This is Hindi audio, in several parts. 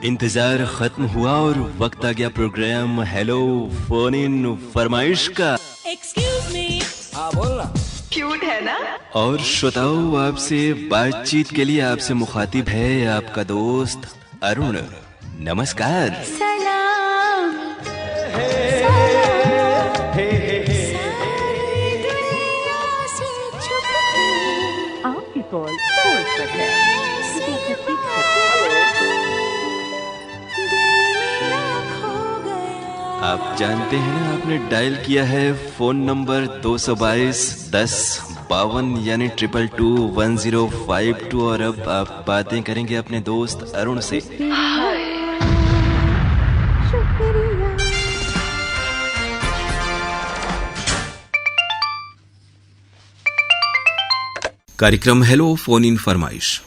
इंतजार खत्म हुआ और वक्त आ गया प्रोग्राम हेलो फोन इन फरमाइश का। Excuse me. हाँ बोलना। क्यूट है ना। और श्रोताओं, आपसे बातचीत के लिए आपसे मुखातिब है आपका दोस्त अरुण। नमस्कार। सलाम आपकी कॉल होल्ड पर है। आप जानते हैं ना, आपने डायल किया है फोन नंबर 222 10 52 यानी 222105 और अब आप बातें करेंगे अपने दोस्त अरुण से। कार्यक्रम हेलो फोन इन फरमाइश।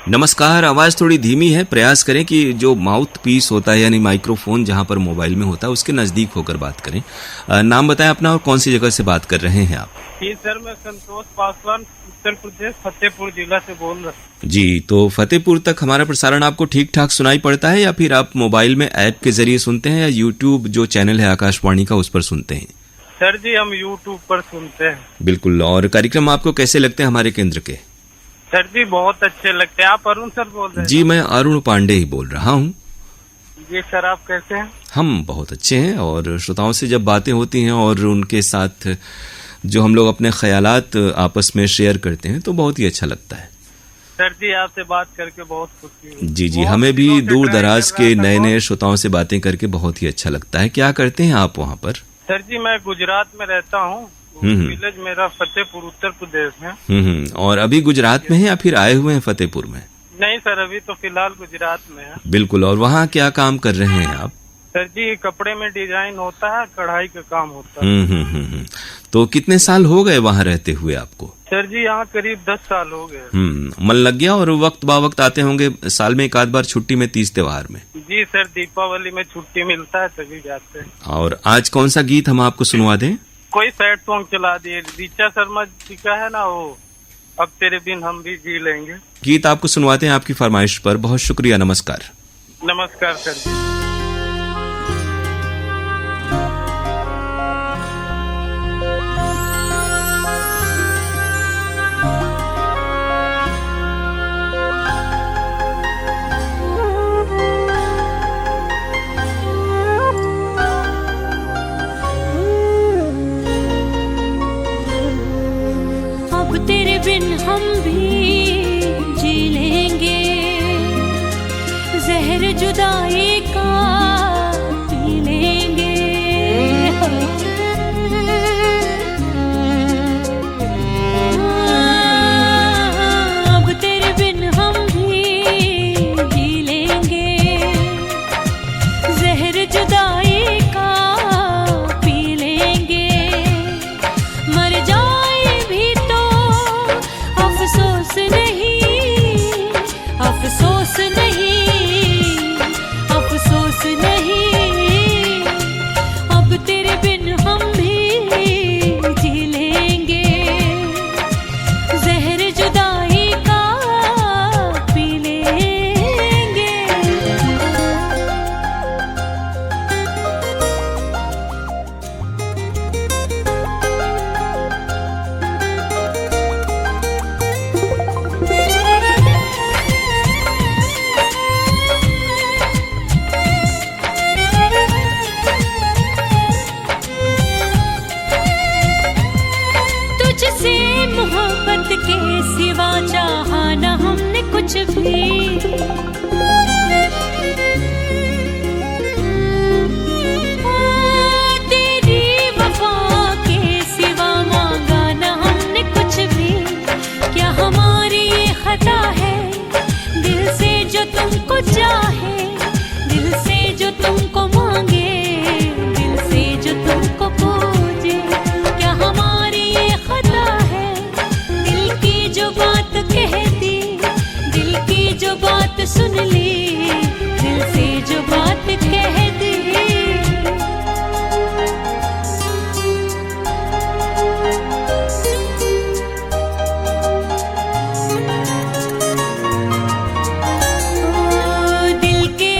नमस्कार। आवाज थोड़ी धीमी है, प्रयास करें कि जो माउथ पीस होता है यानी माइक्रोफोन जहां पर मोबाइल में होता है उसके नजदीक होकर बात करें। नाम बताएं अपना और कौन सी जगह से बात कर रहे हैं आप? जी सर, मैं संतोष पासवान उत्तर प्रदेश फतेहपुर जिला से बोल रहा हूँ। जी, तो फतेहपुर तक हमारा प्रसारण आपको ठीक ठाक सुनाई पड़ता है या फिर आप मोबाइल में ऐप के जरिए सुनते हैं या यूट्यूब जो चैनल है आकाशवाणी का उस पर सुनते हैं? सर जी, हम यूट्यूब पर सुनते हैं। बिल्कुल। और कार्यक्रम आपको कैसे लगते हैं हमारे केंद्र के? सर जी बहुत अच्छे लगते हैं। आप अरुण सर बोल रहे हैं? जी, मैं अरुण पांडे ही बोल रहा हूँ। जी सर, आप कैसे हैं? हम बहुत अच्छे हैं और श्रोताओं से जब बातें होती हैं और उनके साथ जो हम लोग अपने ख्यालात आपस में शेयर करते हैं तो बहुत ही अच्छा लगता है। सर जी, आपसे बात करके बहुत खुशी हुई। जी जी, हमें भी दूर दराज के नए नए श्रोताओं से बातें करके बहुत ही अच्छा लगता है। क्या करते हैं आप वहाँ पर? सर जी, मैं गुजरात में रहता हूँ। विलेज मेरा फतेहपुर उत्तर प्रदेश में। और अभी गुजरात में है या फिर आए हुए हैं फतेहपुर में? नहीं सर, अभी तो फिलहाल गुजरात में है। बिल्कुल। और वहाँ क्या काम कर रहे हैं आप? सर जी, कपड़े में डिजाइन होता है, कढ़ाई का काम होता है। तो कितने साल हो गए वहाँ रहते हुए आपको? सर जी, यहाँ करीब 10 साल हो गए। मन लग गया और वक्त बा वक्त आते होंगे साल में एक आध बार छुट्टी में, तीज त्योहार में? जी सर, दीपावली में छुट्टी मिलता है तभी जाते हैं। और आज कौन सा गीत हम आपको सुनवा दें? कोई सैड सॉन्ग चला दिए। ऋचा शर्मा जी का है ना वो, अब तेरे बिन हम भी जी लेंगे। गीत आपको सुनवाते हैं आपकी फरमाइश पर। बहुत शुक्रिया। नमस्कार। नमस्कार सर जी। तेरे बिन हम भी जी लेंगे, जहर जुदाई का पी लेंगे। अब तेरे बिन हम भी जी लेंगे, जहर जुदाई का पी लेंगे। मर जाए भी अफसोस नहीं, अफसोस नहीं, अफसोस नहीं। अब तेरे बिन हम भी जी लेंगे, जहर जुदाई का पी लेंगे। तुझसे मोहब्बत के सिवा चाहा न हमने कुछ भी। तेरी वफा के सिवा मांगा न हमने कुछ भी। क्या हमारी ये खता है, दिल से जो तुमको चाहे, दिल से जो तुमको मांगे, दिल से जो तुमको पूजे। क्या हमारी ये खता है, दिल की जो बात कह दी, दिल की जो बात सुन ली, दिल से जो बात कह दी। दिल के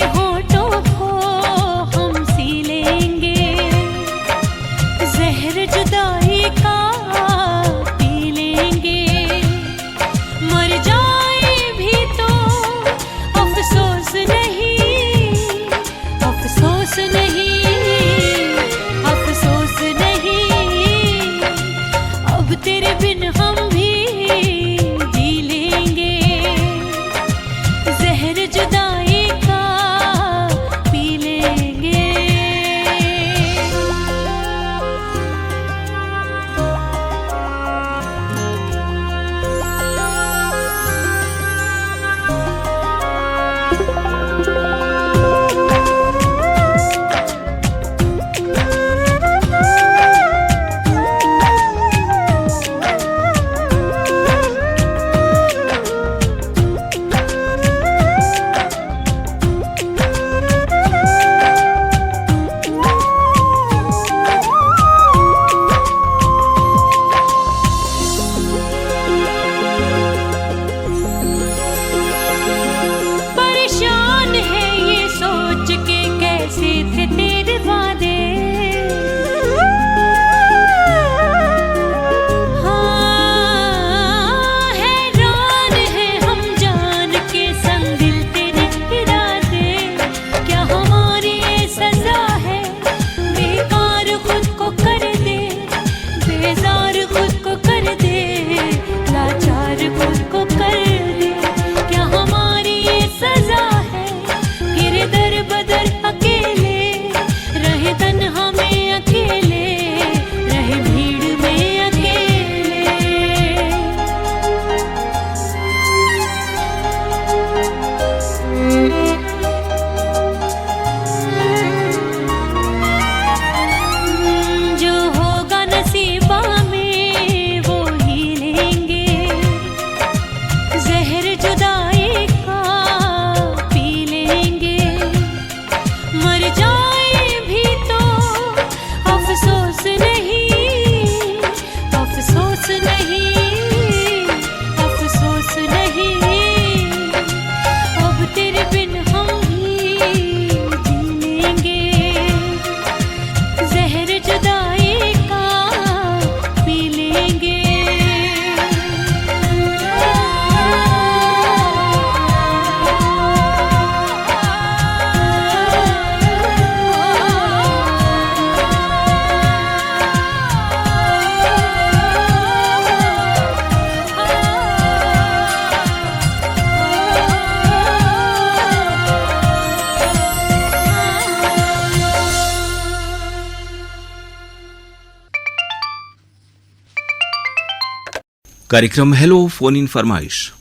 कार्यक्रम हेलो फोन इन फरमाइश।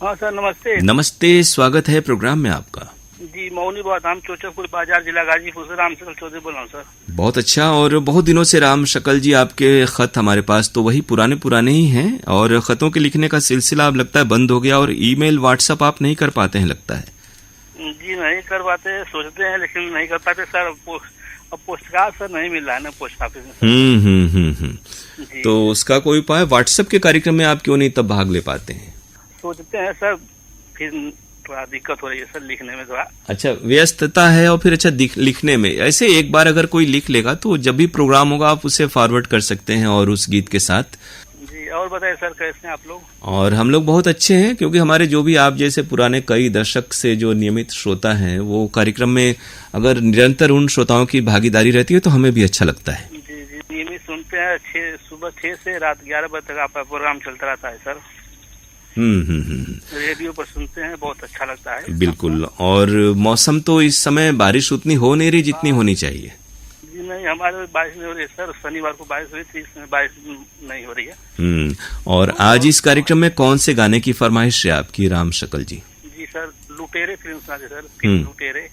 हाँ सर नमस्ते। नमस्ते, स्वागत है प्रोग्राम में आपका। जी मौनी बात, हम चोचकपुर बाजार जिला गाजीपुर से राम शकल चौधरी बोल रहा हूँ सर। बहुत अच्छा। और बहुत दिनों से राम शकल जी आपके खत हमारे पास तो वही पुराने ही हैं, और खतों के लिखने का सिलसिला अब लगता है बंद हो गया, और ईमेल व्हाट्सएप आप नहीं कर पाते हैं लगता है। जी नहीं कर पाते, सोचते हैं लेकिन नहीं कर पाते सर। अब पोस्ट कार्ड सर नहीं मिल रहा है ना पोस्ट ऑफिस में। जी। तो उसका कोई उपाय? व्हाट्सएप के कार्यक्रम में आप क्यों नहीं तब भाग ले पाते हैं? सोचते हैं सर, फिर थोड़ा दिक्कत हो रही है सर लिखने में थोड़ा। अच्छा, व्यस्तता है और फिर अच्छा लिखने में। ऐसे एक बार अगर कोई लिख लेगा तो जब भी प्रोग्राम होगा आप उसे फॉरवर्ड कर सकते हैं और उस गीत के साथ। जी और बताइए सर कैसे हैं आप लोग? और हम लोग बहुत अच्छे हैं, क्योंकि हमारे जो भी आप जैसे पुराने कई दशक से जो नियमित श्रोता हैं वो कार्यक्रम में अगर निरंतर उन श्रोताओं की भागीदारी रहती है तो हमें भी अच्छा लगता है। जी जी नियमित सुनते हैं। सुबह 6 से रात 11 बजे तक आपका प्रोग्राम चलता रहता है सर। रेडियो पर सुनते हैं, बहुत अच्छा लगता है। बिल्कुल। और मौसम तो इस समय बारिश उतनी हो नहीं रही जितनी होनी चाहिए। जी नहीं, हमारे बारिश नहीं हो रही है सर। शनिवार को बारिश हुई थी, इसमें बारिश नहीं हो रही है। और आज इस कार्यक्रम में कौन से गाने की फरमाइश है आपकी राम शकल जी? जी सर, लुटेरे फिल्म सुना दे सर। फिल्म लुटेरे,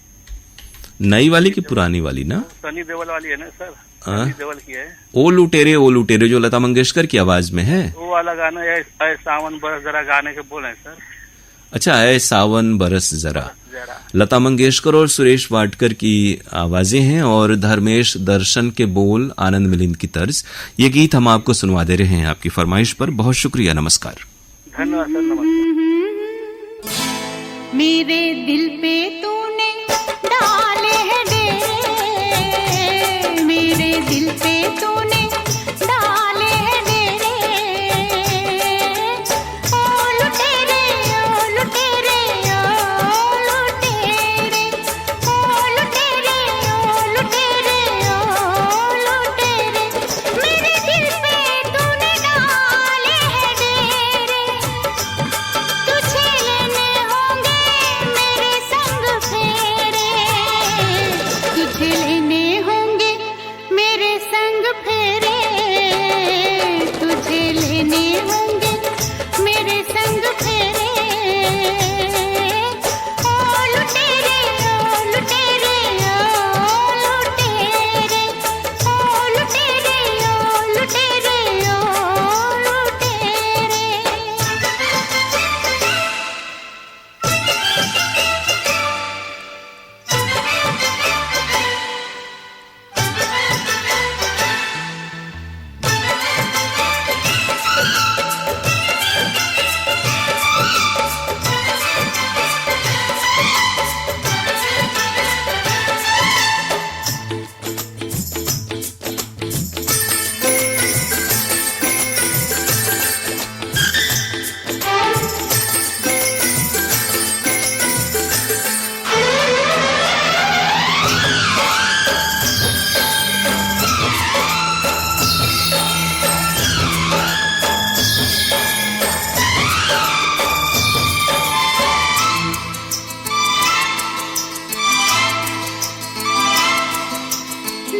नई वाली की पुरानी वाली ना? सनी देओल वाली है ना सर। सनी देओल की है। ओ लुटेरे जो लता मंगेशकर की आवाज में है, वो वाला गाना है। ऐ सावन बरस जरा गाने के बोले सर। अच्छा, ऐ सावन बरस जरा, लता मंगेशकर और सुरेश वाडकर की आवाजें हैं, और धर्मेश दर्शन के बोल, आनंद मिलिंद की तर्ज। ये गीत हम आपको सुनवा दे रहे हैं आपकी फरमाइश पर। बहुत शुक्रिया, नमस्कार। धन्यवाद सर, नमस्कार। मेरे दिल पे तूने डाले हैं डेरे, मेरे दिल पे तूने डाले हैं डेरे। ओ लुटेरे, ओ लुटेरे, ओ लुटेरे, ओ लुटेरे, ओ लुटेरे, ओ लुटेरे। मेरे दिल पे तूने डाले हैं डेरे, तुझे लेने होंगे मेरे संग फेरे, तुझे लेने होंगे मेरे संग फेरे, तुझे लेने होंगे मेरे संग फेरे। ओ लुटेरे, ओ लुटेरे, ओ लुटेरे, ओ लुटेरे, ओ लुटेरे, ओ लुटेरे।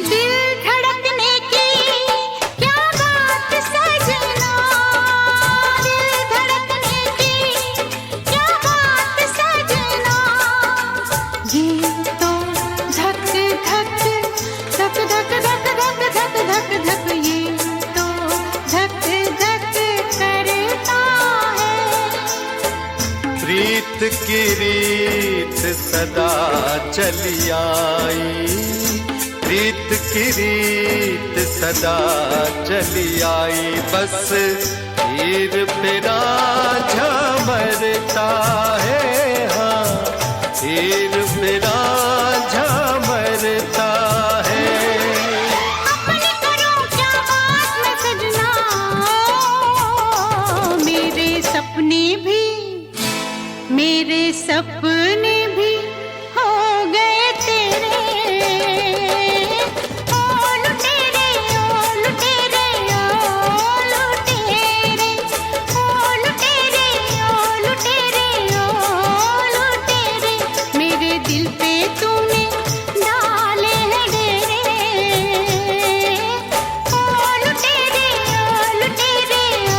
दिल धड़कने की क्या बात सजना, दिल धड़कने की क्या बात सजना। ये तो धक धक धक धक धक धक धक धक धक, ये तो धक धक करता है। प्रीत की रीत सदा चली आई, प्रीत की रीत सदा चली आई। बस हीर मेरा झमरता है, हाँ हीर मेरा झमरता है। अपनी करूं क्या बात मैं सजना, मेरे सपने भी हो गए तेरे। ओ लुटेरे, ओ लुटेरे, ओ लुटेरे, ओ लुटेरे, ओ लुटेरे, ओ लुटेरे। मेरे दिल पे तूने डाले हैं डेरे। ओ लुटेरे, ओ लुटेरे, ओ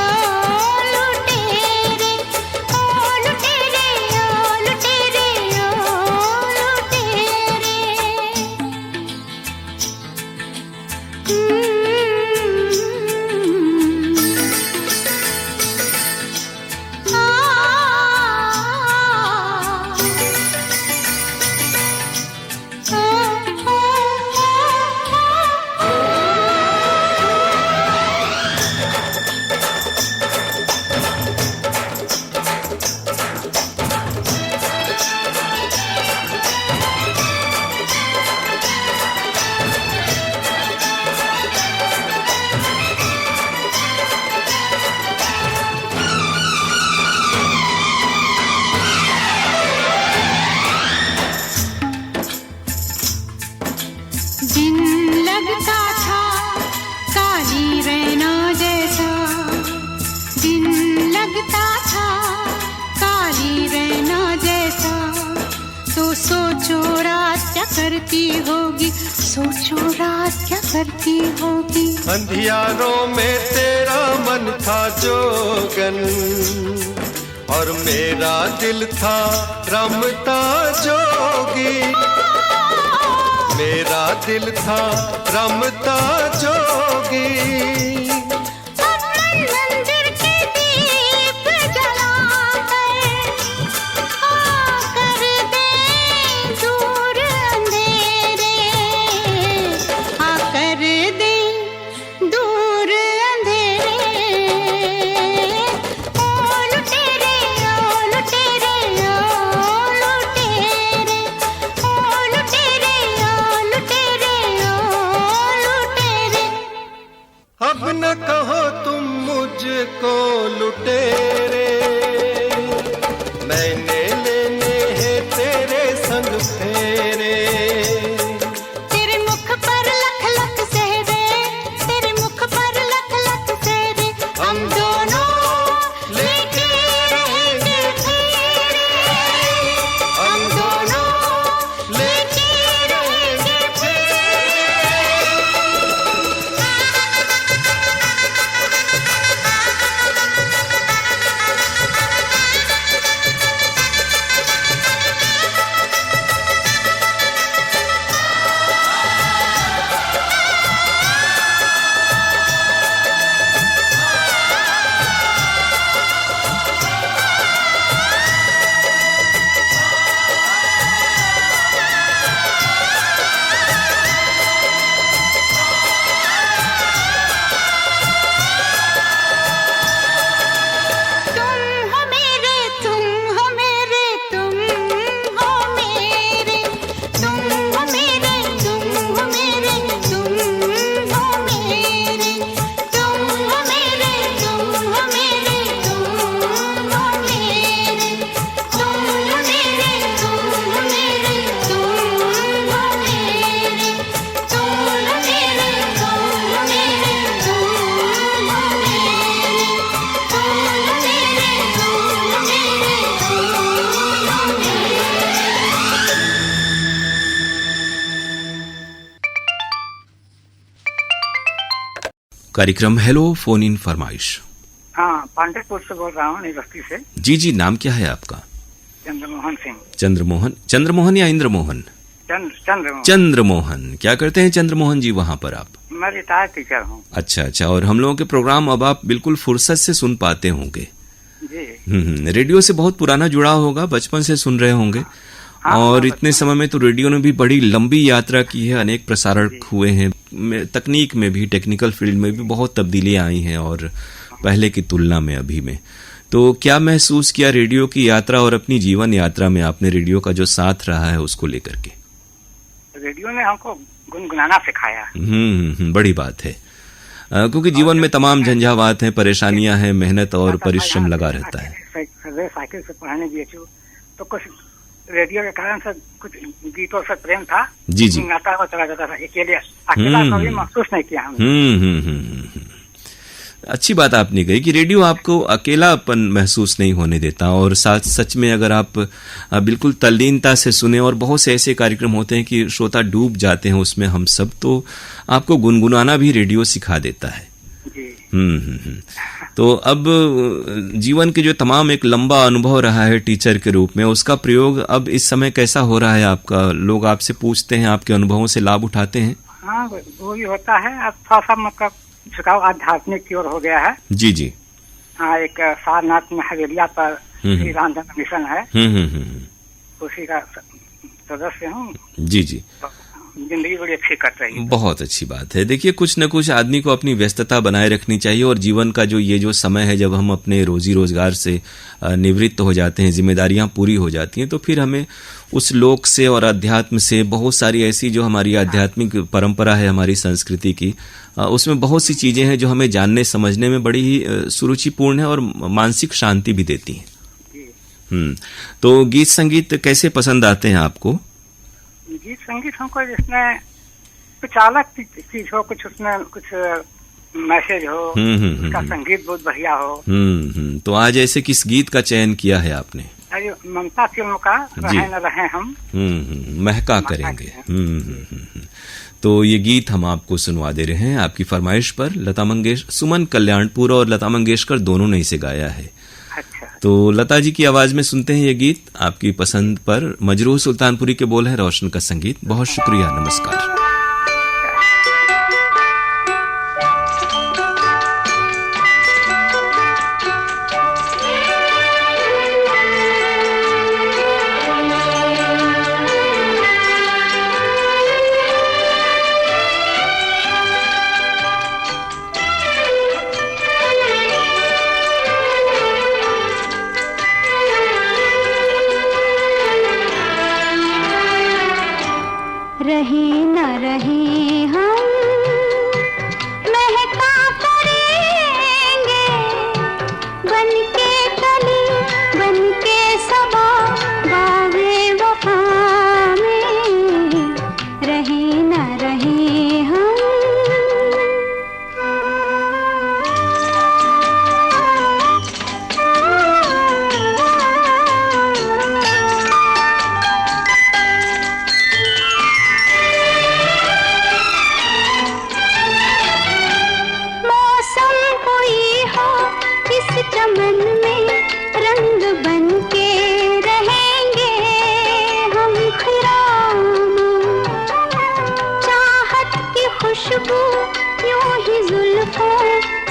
करती होगी, सोचो रात क्या करती होगी। अंधियारों में तेरा मन था जोगन, और मेरा दिल था रमता जोगी। मेरा दिल था रमता जोगी। मंदिर के दीप जलाकर कर दे दूर अंधेरे, कर दे दूर अंधेरे। ओ लुटेरे, ओ लुटेरे, ओ लुटेरे, ओ लुटेरे, ओ लुटेरे, ओ लुटेरे। अब न कहो तुम मुझको लुटेरे, मैंने लेने हैं तेरे संग फेरे। तेरे मुख पर लख लख सेहरे, तेरे मुख पर लख लख सेहरे। हम दोनों लेके रहेंगे फेरे, हम दोनों लेके रहेंगे फेरे। तुम हो मेरे, तुम हो मेरे, तुम हो मेरे, तुम हो मेरे, तुम हो मेरे, तुम हो मेरे, तुम हो मेरे, तुम हो मेरे, तुम हो मेरे, तुम हो मेरे, तुम हो मेरे, तुम हो मेरे, तुम हो मेरे, तुम हो कार्यक्रम हेलो फोन इन फरमाइश। हाँ, पांडेपुर से बोल रहा हूँ, नई बस्ती से। जी जी, नाम क्या है आपका? चंद्रमोहन सिंह। चंद्रमोहन, चंद्रमोहन या इंद्रमोहन? चंद्रमोहन। चंद्रमोहन, क्या करते हैं चंद्रमोहन जी वहाँ पर आप? मैं रिटायर्ड टीचर हूँ। अच्छा अच्छा, और हम लोगों के प्रोग्राम अब आप बिल्कुल फुर्सत से सुन पाते होंगे। जी। रेडियो से बहुत पुराना जुड़ाव होगा, बचपन से सुन रहे होंगे। और इतने समय में तो रेडियो ने भी बड़ी लंबी यात्रा की है, अनेक प्रसारण हुए हैं, तकनीक में भी, टेक्निकल फील्ड में भी बहुत तब्दीलियां आई हैं और पहले की तुलना में अभी में। तो क्या महसूस किया रेडियो की यात्रा और अपनी जीवन यात्रा में आपने रेडियो का जो साथ रहा है उसको लेकर के? रेडियो ने हमको गुनगुनाना सिखाया। बड़ी बात है, क्योंकि जीवन में तमाम झंझावात हैं, परेशानियां हैं, मेहनत और परिश्रम लगा रहता है। साइकिल से पढ़ाने गए तो कुछ रेडियो के कारण से कुछ गीतों से प्रेम था। जी जी। गाता हुआ चला जाता था, अकेला कभी महसूस नहीं किया हमने। अच्छी बात आपने कही कि रेडियो आपको अकेलापन महसूस नहीं होने देता, और साथ सच में अगर आप बिल्कुल तल्लीनता से सुने, और बहुत से ऐसे कार्यक्रम होते हैं कि श्रोता डूब जाते हैं उसमें हम सब, तो आपको गुनगुनाना भी रेडियो सिखा देता है। तो अब जीवन के जो तमाम एक लंबा अनुभव रहा है टीचर के रूप में, उसका प्रयोग अब इस समय कैसा हो रहा है आपका? लोग आपसे पूछते हैं, आपके अनुभवों से लाभ उठाते हैं? हाँ, वो भी होता है। अब थोड़ा सा मतलब झुकाव आध्यात्मिक की ओर हो गया है। जी जी। हाँ, एक सारनाथ में हवेलिया पर श्री रामचंद्र मिशन है, उसी का सदस्य हूँ। जी जी। जिंदगी बड़ी अच्छी कट रही है। बहुत अच्छी बात है। देखिए, कुछ न कुछ आदमी को अपनी व्यस्तता बनाए रखनी चाहिए, और जीवन का जो ये जो समय है जब हम अपने रोजी रोजगार से निवृत्त हो जाते हैं, जिम्मेदारियां पूरी हो जाती हैं, तो फिर हमें उस लोक से और अध्यात्म से बहुत सारी ऐसी जो हमारी आध्यात्मिक परंपरा है, हमारी संस्कृति की, उसमें बहुत सी चीजें हैं जो हमें जानने समझने में बड़ी ही सुरुचिपूर्ण है और मानसिक शांति भी देती हैं। तो गीत संगीत कैसे पसंद आते हैं आपको? गीत संगीत हमको जिसमें कुछ अलग चीज हो, कुछ उसमें कुछ मैसेज हो, उसका संगीत बहुत बढ़िया हो। तो आज ऐसे किस गीत का चयन किया है आपने? खाली ममता से उनका रहे न रहे हम। महका करेंगे। तो ये गीत हम आपको सुनवा दे रहे हैं आपकी फरमाइश पर। लता मंगेशकर, सुमन कल्याणपुर और लता मंगेशकर दोनों ने इसे गाया है। अच्छा, तो लता जी की आवाज में सुनते हैं ये गीत आपकी पसंद पर। मजरूह सुल्तानपुरी के बोल है, रोशन का संगीत। बहुत शुक्रिया, नमस्कार। रहे न रहे हम महका करेंगे, बनके कली बनके सबा बागे वफा में। रहे न रहे हम। चमन में रंग बनके रहेंगे हम खिरामा। चाहत की खुशबू यूं ही जुल्फों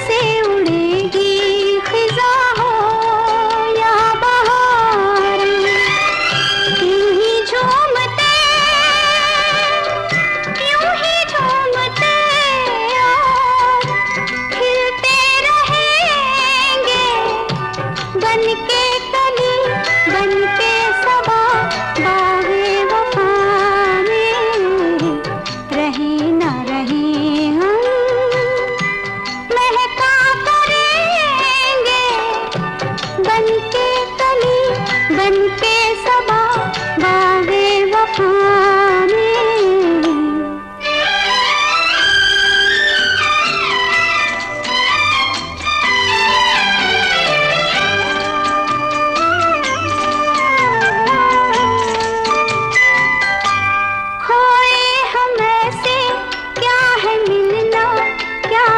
से उड़ेगी, खिजा हो या बहार। यूं ही झूमते और खिलते रहेंगे, बनके कली बनके सबा बागे वफा में। रहे न रहे हम महका करेंगे, बनके कली बनके सबा बागे वफा में।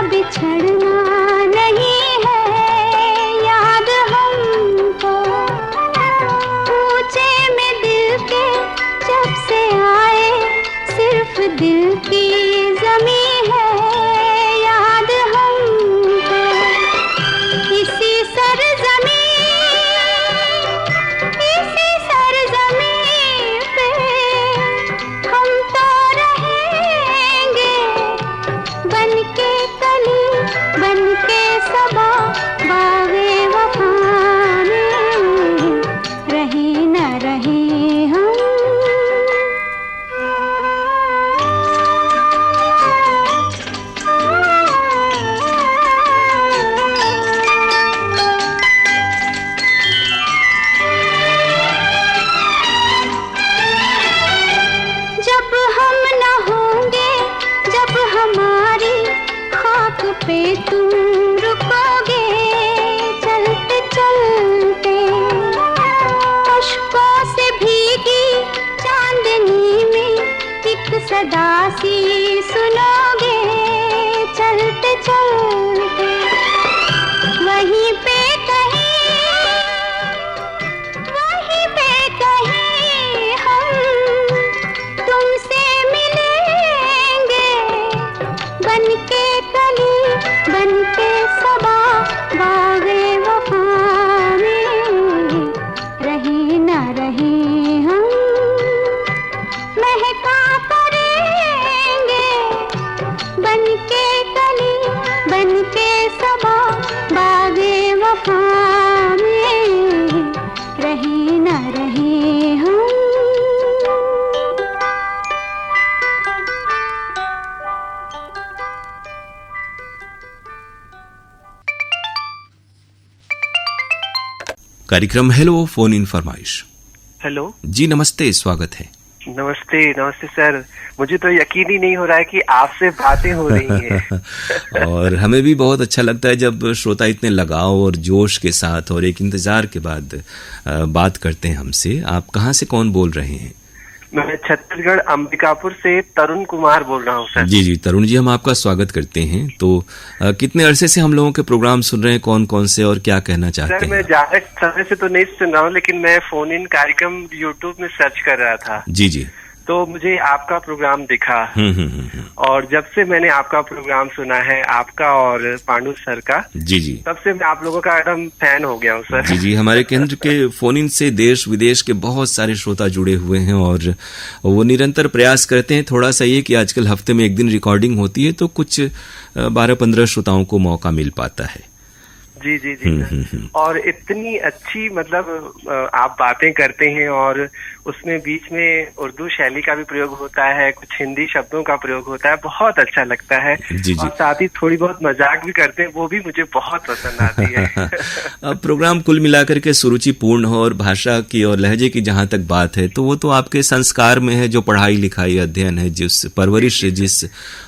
बिछड़ना नहीं है याद हमको, पूछे में दिल के जब से आए, सिर्फ दिल की जमी है याद हमको। इसी सरजमी पे हम तो रहेंगे, बनके बनके सबा बागे वफा में। रहे न रहे हम। जब हम न होंगे, जब हमारी खाक पे तुम रुकोगे, चलते चलते अश्कों से भीगी चांदनी में एक सदा सी सुनोगे, चलते चलते वहीं पे कहीं हम तुमसे मिलेंगे, बनके कली बनके सबा बागे वफा में। रहे न रहे हम महका करेंगे, बनके कली बनके सबा बागे वफा में। रहे न रहे हम। कार्यक्रम हेलो फोन इन फरमाइश। हेलो जी नमस्ते, स्वागत है। नमस्ते नमस्ते सर, मुझे तो यकीन ही नहीं हो रहा है कि आपसे बातें हो रही हैं। और हमें भी बहुत अच्छा लगता है जब श्रोता इतने लगाव और जोश के साथ और एक इंतजार के बाद बात करते हैं हमसे। आप कहाँ से कौन बोल रहे हैं? मैं छत्तीसगढ़ अंबिकापुर से तरुण कुमार बोल रहा हूँ सर। जी जी तरुण जी, हम आपका स्वागत करते हैं। तो कितने अरसे से हम लोगों के प्रोग्राम सुन रहे हैं, कौन कौन से और क्या कहना चाहते हैं? सर मैं ज्यादा समय से तो नहीं सुन रहा हूँ, लेकिन मैं फोन इन कार्यक्रम यूट्यूब में सर्च कर रहा था। जी जी। तो मुझे आपका प्रोग्राम दिखा और जब से मैंने आपका प्रोग्राम सुना है, आपका और पांडु सर का, जी जी, तब से मैं आप लोगों का एकदम फैन हो गया हूँ सर। जी जी, हमारे केंद्र के फोन इन से देश विदेश के बहुत सारे श्रोता जुड़े हुए हैं और वो निरंतर प्रयास करते हैं। थोड़ा सा ये कि आजकल हफ्ते में एक दिन रिकॉर्डिंग होती है तो कुछ 12-15 श्रोताओं को मौका मिल पाता है। जी जी जी सर। और इतनी अच्छी मतलब आप बातें करते हैं और उसमें बीच में उर्दू शैली का भी प्रयोग होता है, कुछ हिंदी शब्दों का प्रयोग होता है, बहुत अच्छा लगता है। जी जी। और साथ ही थोड़ी बहुत मजाक भी करते हैं, वो भी मुझे बहुत पसंद आती है। अब प्रोग्राम कुल मिलाकर के सुरुचिपूर्ण हो और भाषा की और लहजे की जहां तक बात है तो वो तो आपके संस्कार में है, जो पढ़ाई लिखाई अध्ययन है, जिस परवरिश जिस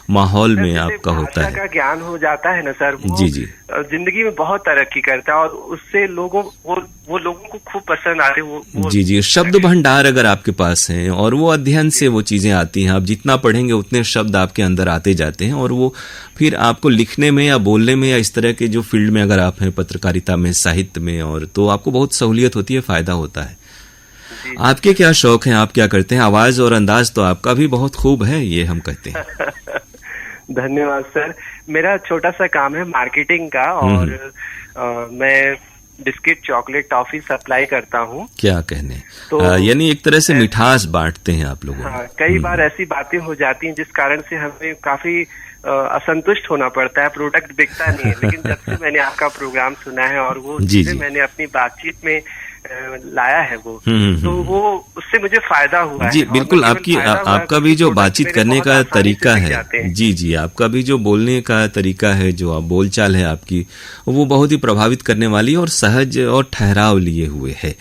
माहौल में आपका होता है, का ज्ञान हो जाता है ना सर, वो जी जी जिंदगी में बहुत तरक्की करता है और उससे लोगों वो लोगों को खूब पसंद आते हैं। वो जी जी, शब्द भंडार अगर आपके पास है और वो अध्ययन से वो चीजें आती हैं, आप जितना पढ़ेंगे उतने शब्द आपके अंदर आते जाते हैं और वो फिर आपको लिखने में या बोलने में या इस तरह के जो फील्ड में अगर आप हैं, पत्रकारिता में, साहित्य में, और तो आपको बहुत सहूलियत होती है, फायदा होता है। आपके क्या शौक हैं, आप क्या करते हैं? आवाज और अंदाज तो आपका भी बहुत खूब है, ये हम कहते हैं। धन्यवाद सर। मेरा छोटा सा काम है मार्केटिंग का और मैं बिस्किट, चॉकलेट, टॉफी सप्लाई करता हूँ। क्या कहने, तो यानी एक तरह से मिठास बांटते हैं आप लोगों। हाँ, कई बार ऐसी बातें हो जाती हैं जिस कारण से हमें काफी असंतुष्ट होना पड़ता है, प्रोडक्ट बिकता नहीं है। लेकिन जब से मैंने आपका प्रोग्राम सुना है और वो चीजें मैंने अपनी बातचीत में लाया है वो, तो वो उससे मुझे फायदा हुआ जी, है। बिल्कुल। आपका भी जो बातचीत करने का तरीका है, जी जी, आपका भी जो बोलने का तरीका है, जो आप बोलचाल है आपकी, वो बहुत ही प्रभावित करने वाली और सहज और ठहराव लिए हुए है।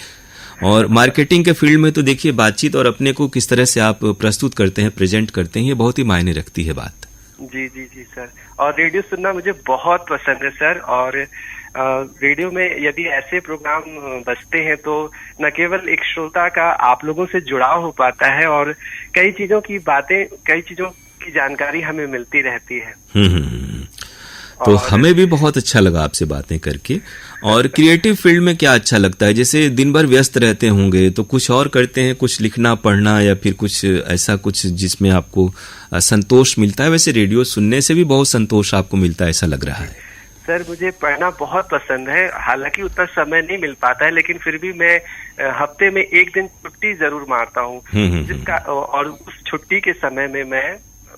और मार्केटिंग के फील्ड में तो देखिए, बातचीत और अपने को किस तरह से आप प्रस्तुत करते हैं, प्रेजेंट करते हैं, ये बहुत ही मायने रखती है बात। जी जी जी सर। और रेडियो सुनना मुझे बहुत पसंद है सर। और रेडियो में यदि ऐसे प्रोग्राम बजते हैं तो न केवल एक श्रोता का आप लोगों से जुड़ाव हो पाता है और कई चीजों की बातें, कई चीजों की जानकारी हमें मिलती रहती है। तो हमें भी बहुत अच्छा लगा आपसे बातें करके। और क्रिएटिव फील्ड में क्या अच्छा लगता है? जैसे दिन भर व्यस्त रहते होंगे तो कुछ और करते हैं, कुछ लिखना पढ़ना या फिर कुछ ऐसा कुछ जिसमें आपको संतोष मिलता है? वैसे रेडियो सुनने से भी बहुत संतोष आपको मिलता है, ऐसा लग रहा है। सर मुझे पढ़ना बहुत पसंद है, हालांकि उतना समय नहीं मिल पाता है, लेकिन फिर भी मैं हफ्ते में एक दिन छुट्टी जरूर मारता हूँ, जिसका और उस छुट्टी के समय में मैं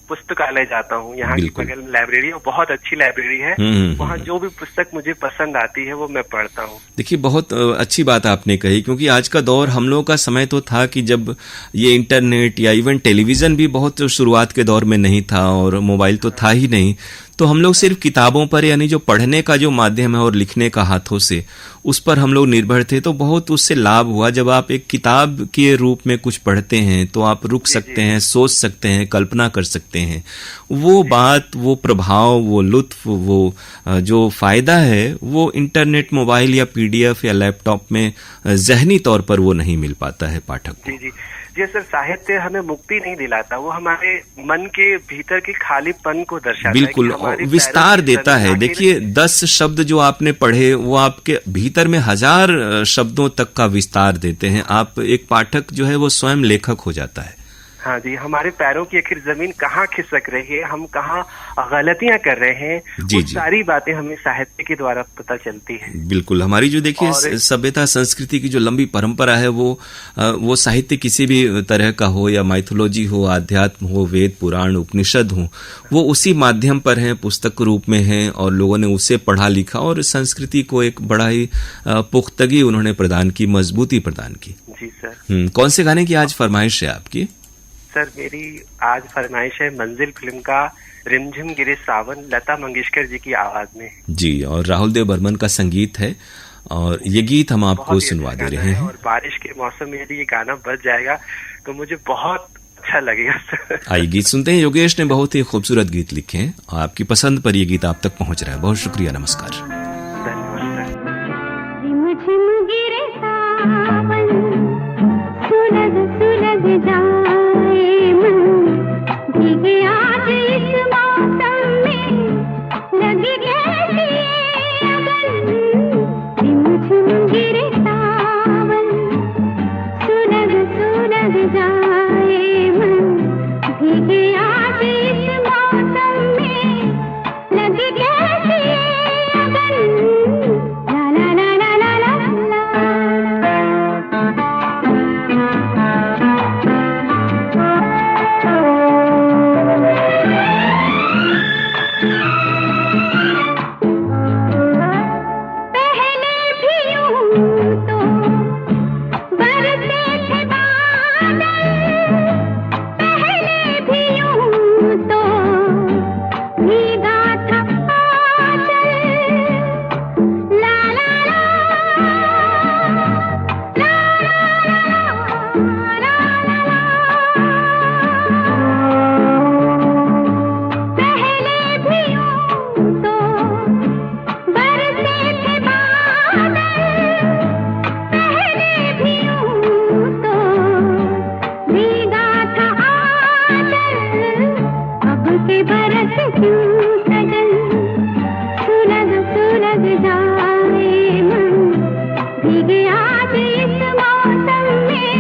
पुस्तकालय जाता हूँ। यहाँ की बगल में लाइब्रेरी, और बहुत अच्छी लाइब्रेरी है, वहाँ जो भी पुस्तक मुझे पसंद आती है वो मैं पढ़ता हूँ। देखिए, बहुत अच्छी बात आपने कही, क्योंकि आज का दौर, हम लोगों का समय तो था कि जब ये इंटरनेट या इवन टेलीविजन भी बहुत शुरुआत के दौर में नहीं था और मोबाइल तो था ही नहीं, तो हम लोग सिर्फ किताबों पर, यानी जो पढ़ने का जो माध्यम है और लिखने का हाथों से, उस पर हम लोग निर्भर थे। तो बहुत उससे लाभ हुआ। जब आप एक किताब के रूप में कुछ पढ़ते हैं तो आप रुक सकते हैं, सोच सकते हैं, कल्पना कर सकते हैं। वो बात, वो प्रभाव, वो लुत्फ, वो जो फायदा है, वो इंटरनेट, मोबाइल या पीडीएफ या लैपटॉप में ज़हनी तौर पर वो नहीं मिल पाता है पाठक को। जी जी जी सर, साहित्य हमें मुक्ति नहीं दिलाता, वो हमारे मन के भीतर के खालीपन को दर्शाता है। बिल्कुल, विस्तार देता है। देखिए, 10 शब्द जो आपने पढ़े वो आपके भीतर में 1000 शब्दों तक का विस्तार देते हैं। आप, एक पाठक जो है वो स्वयं लेखक हो जाता है। हाँ जी, हमारे पैरों की आखिर जमीन कहाँ खिसक रही है, हम कहाँ गलतियां कर रहे हैं, वो सारी बातें हमें साहित्य के द्वारा पता चलती है। बिल्कुल, हमारी जो देखिए सभ्यता संस्कृति की जो लंबी परंपरा है, वो साहित्य किसी भी तरह का हो, या माइथोलॉजी हो, आध्यात्म हो, वेद पुराण उपनिषद हो, वो उसी माध्यम पर है, पुस्तक रूप में है, और लोगों ने उसे पढ़ा लिखा और संस्कृति को एक बड़ा ही पुख्तगी उन्होंने प्रदान की, मजबूती प्रदान की। जी सर। कौन से गाने की आज फरमाइश है आपकी? सर मेरी आज फरमाइश है मंजिल फिल्म का रिमझिम गिरे सावन, लता मंगेशकर जी की आवाज में। जी, और राहुल देव बर्मन का संगीत है, और ये गीत हम आपको सुनवा दे रहे हैं। और बारिश के मौसम में यदि ये गाना बज जाएगा तो मुझे बहुत अच्छा लगेगा सर। आइए गीत सुनते हैं। योगेश ने बहुत ही खूबसूरत गीत लिखे हैं, आपकी पसंद पर ये गीत आप तक पहुंच रहा है। बहुत शुक्रिया, नमस्कार। धन्यवाद सर। रिमझिम गिरे सावन, सुलग सुलग जाए मन, भीगे आज इस मौसम में, लगी कैसी ये अगन। रिमझिम गिरे सावन, सुलग सुलग जाए मन, भीगे आज इस मौसम में, लगी कैसी ये अगन। ला ला ला ला ला ला पहले भी यूं तो बरसे थे बादल, पहले भी यूं तो भीगा था आंचल। ला ला ला ला ला ला ला। पहले भी यूं तो बरसे थे बादल, पहले भी यूं तो भीगा था आंचल। अब के बरस क्यों सजन, सुलग सुलग जाए मन, भीगे आज इस मौसम में,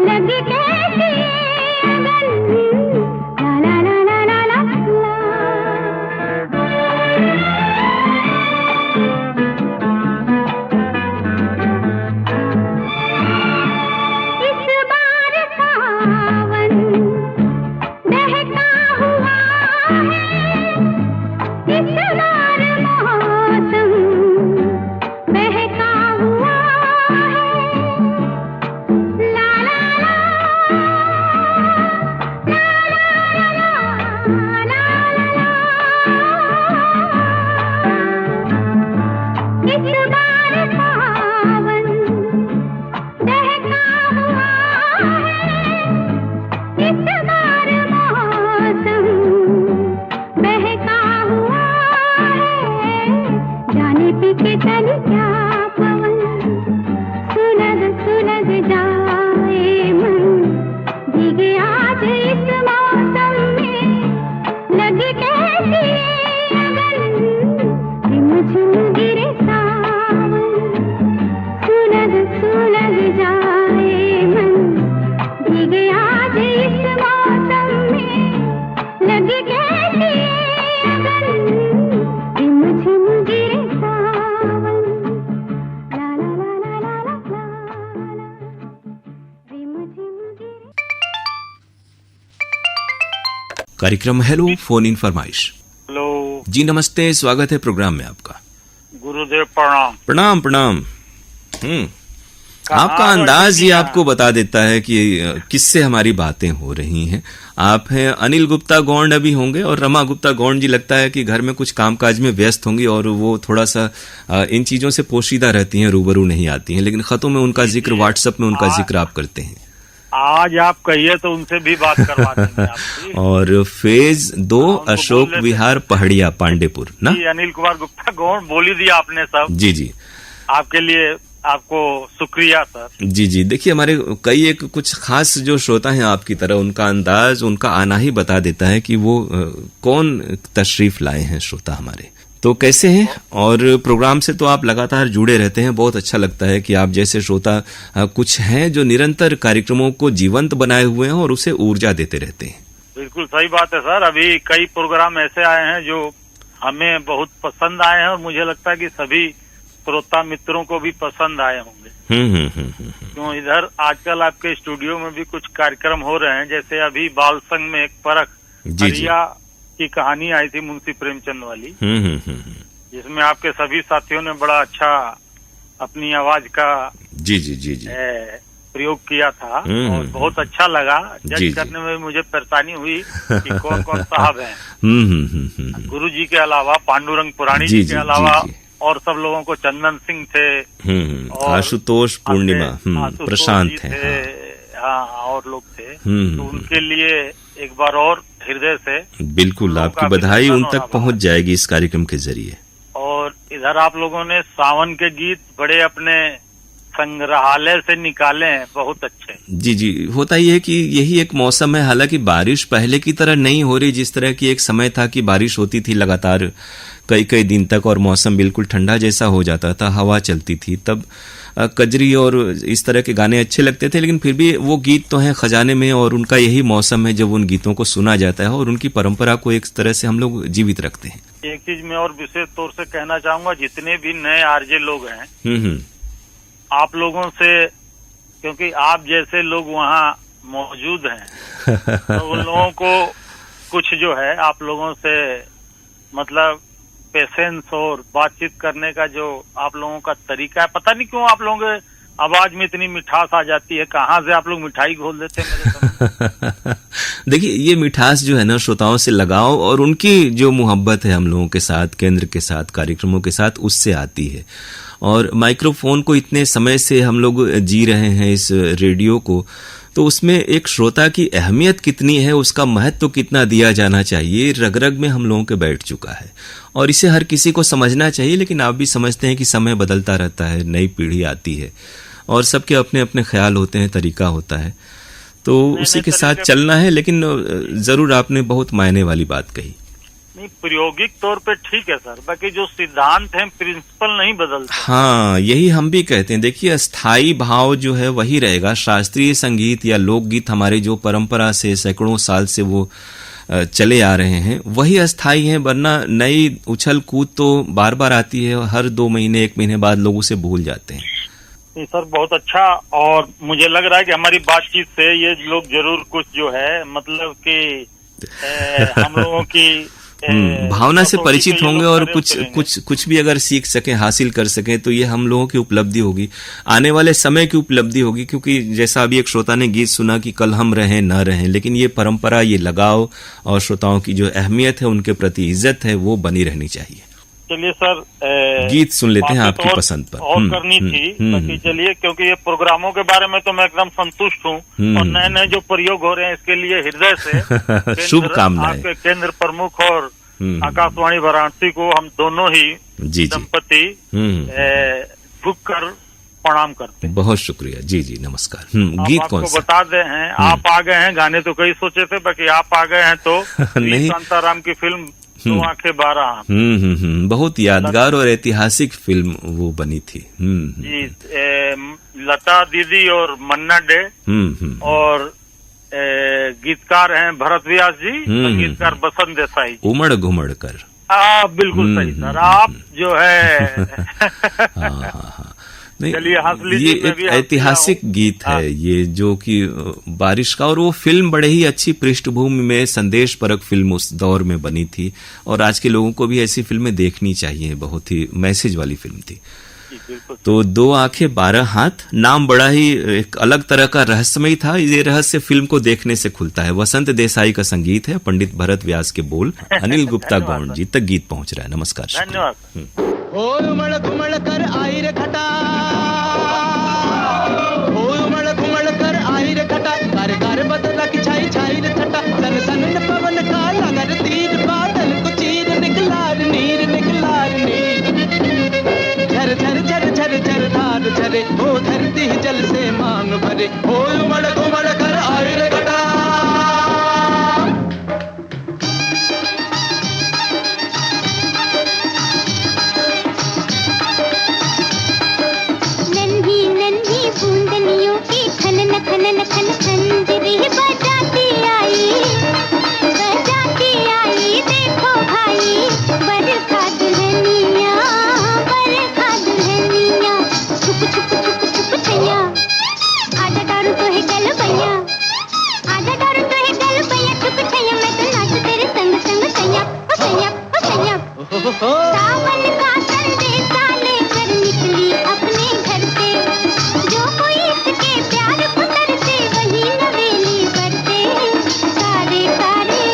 लगी कैसी ये अगन। ला ला ला ला ला ला इस बार सावन बहका हुआ है, इस बार मौसम बहका हुआ है। ला ला ला ला ला ला इस बार सावन बहका हुआ है, इस बार मौसम बहका हुआ है। जाने पीछे चल क्या पवन, सुलग सुलग जाए मन, भीगे आज इस मौसम में, लगी कैसी ये अगन। रिमझिम गिरे सावन, सुलग सुलग जाए मन, भीगे आज इस मौसम में, लगी कैसी ये अगन। रिमझिम गिरे सावन, ला ला ला ला ला ला ला, रिमझिम गिरे। कार्यक्रम हेलो फोन इन फरमाइश। हेलो, जी नमस्ते, स्वागत है प्रोग्राम में आपका। गुरुदेव प्रणाम। प्रणाम प्रणाम। आपका अंदाज ही आपको बता देता है कि किससे हमारी बातें हो रही हैं। आप हैं अनिल गुप्ता गौंड अभी होंगे, और रमा गुप्ता गौंड जी लगता है कि घर में कुछ कामकाज में व्यस्त होंगी, और वो थोड़ा सा इन चीजों से पोशीदा रहती हैं, रूबरू नहीं आती हैं, लेकिन खतों में उनका जिक्र, व्हाट्सएप में उनका जिक्र आप करते हैं। आज आप कहिए तो उनसे भी बात करवा देंगे आपकी। और फेज 2 अशोक विहार पहाड़िया पांडेपुर ना। जी, अनिल कुमार गुप्ता गौड़ बोल ही दिया आपने सब। जी जी, आपके लिए आपको शुक्रिया सर। जी जी। देखिए हमारे कई एक कुछ खास जो श्रोता हैं आपकी तरह, उनका अंदाज, उनका आना ही बता देता है कि वो कौन तशरीफ लाए हैं श्रोता हमारे। तो कैसे हैं? और प्रोग्राम से तो आप लगातार जुड़े रहते हैं, बहुत अच्छा लगता है कि आप जैसे श्रोता कुछ हैं जो निरंतर कार्यक्रमों को जीवंत बनाए हुए हैं और उसे ऊर्जा देते रहते हैं। बिल्कुल सही बात है सर। अभी कई प्रोग्राम ऐसे आए हैं जो हमें बहुत पसंद आए हैं, और मुझे लगता है कि सभी श्रोता मित्रों को भी पसंद आए होंगे। क्यों इधर आजकल आपके स्टूडियो में भी कुछ कार्यक्रम हो रहे हैं, जैसे अभी बाल संघ में एक परख हरिया की कहानी आई थी मुंशी प्रेमचंद वाली, जिसमें आपके सभी साथियों ने बड़ा अच्छा अपनी आवाज का जी जी जी जी प्रयोग किया था, और बहुत अच्छा लगा। जज करने में मुझे परेशानी हुई कि कौन कौन साहब हैं। गुरु जी के अलावा पांडुरंग पुराणी जी के अलावा और सब लोगों को, चंदन सिंह थे, आशुतोष पूर्णिमा, प्रशांत थे, हाँ, और लोग थे, तो उनके लिए एक बार और हृदय से बिल्कुल आपकी बधाई उन तक पहुंच जाएगी इस कार्यक्रम के जरिए। और इधर आप लोगों ने सावन के गीत बड़े अपने संग्रहालय से निकाले हैं, बहुत अच्छे। जी जी, होता ही है कि यही एक मौसम है। हालांकि बारिश पहले की तरह नहीं हो रही, जिस तरह की एक समय था कि बारिश होती थी लगातार कई कई दिन तक और मौसम बिल्कुल ठंडा जैसा हो जाता था, हवा चलती थी, तब कजरी और इस तरह के गाने अच्छे लगते थे। लेकिन फिर भी वो गीत तो हैं खजाने में और उनका यही मौसम है जब उन गीतों को सुना जाता है और उनकी परंपरा को एक तरह से हम लोग जीवित रखते हैं। एक चीज मैं और विशेष तौर से कहना चाहूंगा, जितने भी नए आरजे लोग हैं, आप लोगों से, क्योंकि आप जैसे लोग वहाँ मौजूद हैं तो उन लोगों को कुछ जो है आप लोगों से मतलब पेशेंस और बातचीत करने का जो आप लोगों का तरीका है, पता नहीं क्यों आप लोगों के आवाज में इतनी मिठास आ जाती है, कहाँ से आप लोग मिठाई घोल देते हैं मेरे देखिए, ये मिठास जो है ना, श्रोताओं से लगाव और उनकी जो मोहब्बत है हम लोगों के साथ, केंद्र के साथ, कार्यक्रमों के साथ, उससे आती है। और माइक्रोफोन को इतने समय से हम लोग जी रहे हैं, इस रेडियो को, तो उसमें एक श्रोता की अहमियत कितनी है, उसका महत्व कितना दिया जाना चाहिए, रग रग में हम लोगों के बैठ चुका है और इसे हर किसी को समझना चाहिए। लेकिन आप भी समझते हैं कि समय बदलता रहता है, नई पीढ़ी आती है और सबके अपने अपने ख्याल होते हैं, तरीका होता है, तो उसी के साथ चलना है। लेकिन जरूर आपने बहुत मायने वाली बात कही। नहीं, प्रायोगिक तौर पे ठीक है सर, बाकी जो सिद्धांत है, प्रिंसिपल नहीं बदलते। हाँ, यही हम भी कहते हैं। देखिए, स्थायी भाव जो है वही रहेगा। शास्त्रीय संगीत या लोकगीत हमारे जो परंपरा से सैकड़ों साल से वो चले आ रहे हैं, वही अस्थायी हैं, वरना नई उछल कूद तो बार बार आती है, हर 2 महीने 1 महीने बाद लोग उसे भूल जाते हैं। सर बहुत अच्छा, और मुझे लग रहा है कि हमारी बातचीत से ये लोग जरूर कुछ जो है मतलब कि हम लोगों की भावना से परिचित होंगे और कुछ भी अगर सीख सकें, हासिल कर सकें, तो ये हम लोगों की उपलब्धि होगी, आने वाले समय की उपलब्धि होगी। क्योंकि जैसा अभी एक श्रोता ने गीत सुना कि कल हम रहें न रहें, लेकिन ये परंपरा, ये लगाव और श्रोताओं की जो अहमियत है, उनके प्रति इज्जत है, वो बनी रहनी चाहिए। चलिए सर, गीत सुन लेते हैं आपकी पसंद पर। और करनी थी, बाकी चलिए, क्योंकि ये प्रोग्रामों के बारे में तो मैं एकदम संतुष्ट हूँ और नए नए जो प्रयोग हो रहे हैं इसके लिए हृदय से शुभकामनाएं। आपके केंद्र प्रमुख और आकाशवाणी वाराणसी को हम दोनों ही दंपति झुक कर प्रणाम करते हैं। बहुत शुक्रिया। जी जी, नमस्कार। गीत कौन सा? बता दे हैं, आप आ गए हैं, गाने तो कई सोचे थे, बाकी आप आ गए हैं तो नहीं, शांताराम की फिल्म तो आंखें 12 बहुत यादगार और ऐतिहासिक फिल्म वो बनी थी। जी, लता दीदी और मन्ना डे और गीतकार हैं भरत व्यास जी, गीतकार बसंत देसाई, उमड़ घुमड़ कर। बिल्कुल सही सर, आप जो है चलिए हंस लीजिए। ये एक ऐतिहासिक गीत है ये, जो कि बारिश का, और वो फिल्म बड़े ही अच्छी पृष्ठभूमि में संदेश परक फिल्म उस दौर में बनी थी और आज के लोगों को भी ऐसी फिल्में देखनी चाहिए, बहुत ही मैसेज वाली फिल्म थी। तो 2 आंखें 12 हाथ नाम बड़ा ही एक अलग तरह का रहस्यमय था। ये रहस्य फिल्म को देखने से खुलता है। वसंत देसाई का संगीत है, पंडित भरत व्यास के बोल, अनिल गुप्ता गौड़ जी तक गीत पहुंच रहा है। नमस्कार, धन्यवाद। उमड़ घुमड़ कर आई रे खटा, उमड़ घुमड़ कर आई रे खटा, कर कर बदला की छाई छाई रे छटा, सन सन पवन का लगर तीर, बादल को चीर निकलार नीर निकलार नीर, झर झर झर झर झर धार झरे, ओ धरती जल से मांग भरे, ओ उमड़ घुमड़ कर आई रे खटा। बूंदनियों की खनन खनन खन खंजरी बजाती आई, देखो भाई बरखा दुल्हनिया, बरखा दुल्हनिया, छुप छुप छुप छुप छैया, आजा डारू तो है गल भैया, आजा डारू तो है गल भैया, छुप छैया, मैं तो नाचू तेरे संग संग सैया, ओ सैया, ओ सैया। सावन का संदेशा लेकर निकली अपने घर से, जो कोई इसके प्यार को करते वही नवेली करते, कारे कारे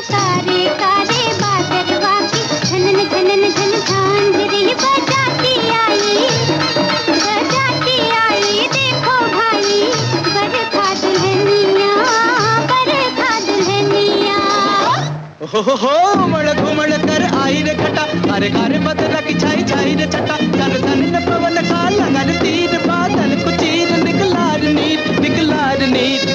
कारे कारे बादरवा की झनन झनन झन झांझरी बजाती आई, देखो भाई बरखा हो उमड़ घुमड़ कर आई रे घटा कारे कारे बदला की छाई छाई रे छटा तन तन न पवन का लगन तीर बादल को चीर निकलार नीर